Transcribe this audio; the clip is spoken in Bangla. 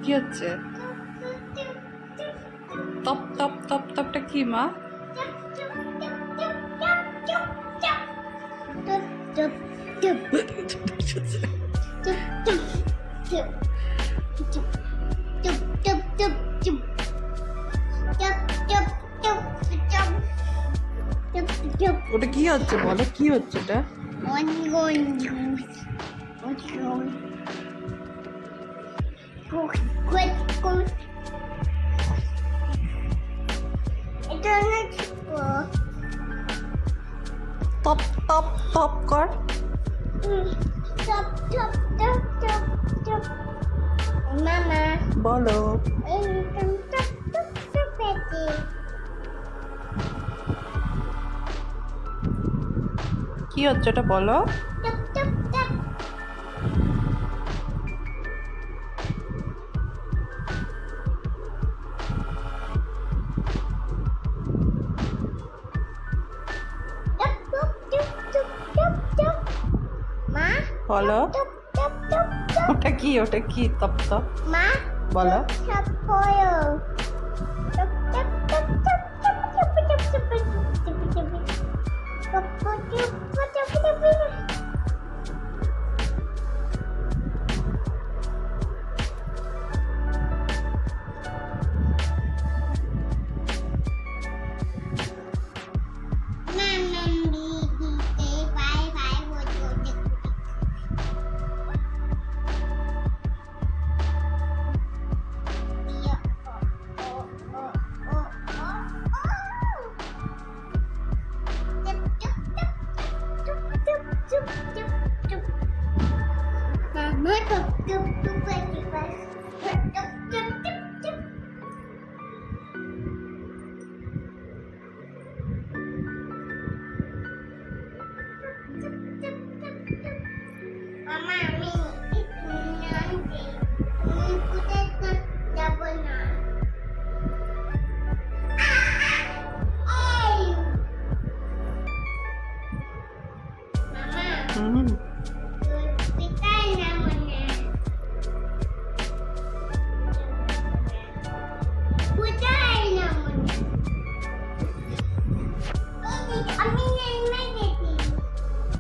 কি হচ্ছে? তপ তপ তপ তপটা কি মা? ওটা কি হচ্ছে বলো, কি হচ্ছে এটা? তপ তপ তপ কর। মামা বলো কি হচ্ছে এটা বলো। মা বলো ওটা কি, ওটা কি তপ তপ মা বলো। সব পড়ো top top top top top top top top top top top top top top top top